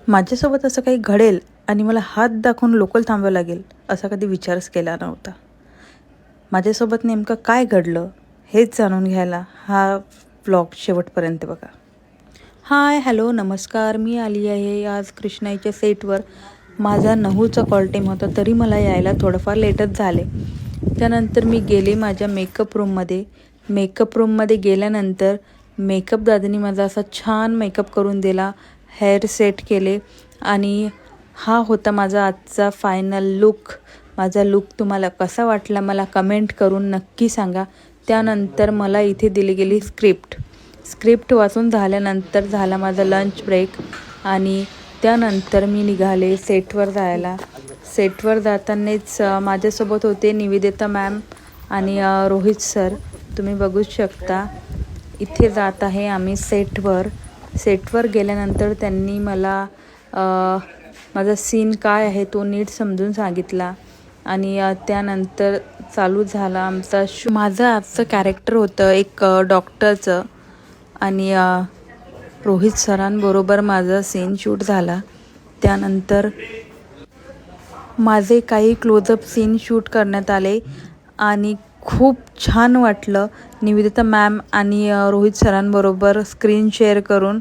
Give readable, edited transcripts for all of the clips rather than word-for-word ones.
माझ्यासोबत असं काही घडेल आणि मला हात दाखवून लोकल थांबावं लागेल असा कधी विचारच केला नव्हता. माझ्यासोबत नेमकं काय घडलं हेच जाणून घ्यायला हा व्लॉग शेवटपर्यंत बघा. हाय हॅलो नमस्कार, मी आली आहे आज कृष्णाईच्या सेटवर. माझा 9चा कॉल टाईम होता तरी मला यायला थोडंफार लेटच झाले. त्यानंतर मी गेले माझ्या मेकअप रूममध्ये गेल्यानंतर मेकअप दादानी माझा असा छान मेकअप करून दिला, हेअर सेट केले आणि हा होता माझा आजचा फायनल लुक. माझा लुक तुम्हाला कसा वाटला मला कमेंट करून नक्की सांगा. त्यानंतर मला इथे दिली गेली स्क्रिप्ट वाचून झाल्यानंतर झाला माझा लंच ब्रेक आणि त्यानंतर मी निघाले सेटवर जायला. सेटवर जातानाच माझ्यासोबत होते निवेदिता मॅम आणि रोहित सर. तुम्ही बघू शकता इथे जात आहे आम्ही सेटवर गेल्यानंतर त्यांनी मला माझा सीन काय आहे तो नीट समजून सांगितला आणि त्यानंतर चालू झाला आमचा माझं आजचं कॅरेक्टर होतं एक डॉक्टरचं आणि रोहित सरांबरोबर माझा सीन शूट झाला. त्यानंतर माझे काही क्लोजअप सीन शूट करण्यात आले आणि खूप छान वाटलं. निवेदिता मॅम आणि रोहित सरांबरोबर स्क्रीन शेअर करून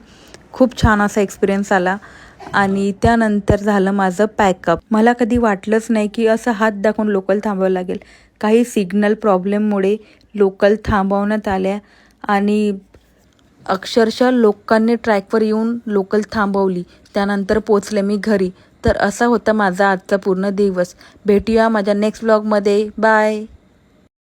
खूप छान असा एक्सपिरियन्स आला आणि त्यानंतर झालं माझं पॅकअप. मला कधी वाटलंच नाही की असं हात दाखवून लोकल थांबावं लागेल. काही सिग्नल प्रॉब्लेममुळे लोकल थांबवण्यात आल्या आणि अक्षरशः लोकांनी ट्रॅकवर येऊन लोकल थांबवली. त्यानंतर पोचले मी घरी. तर असा होता माझा आजचा पूर्ण दिवस. भेटूया माझ्या नेक्स्ट व्लॉगमध्ये. बाय.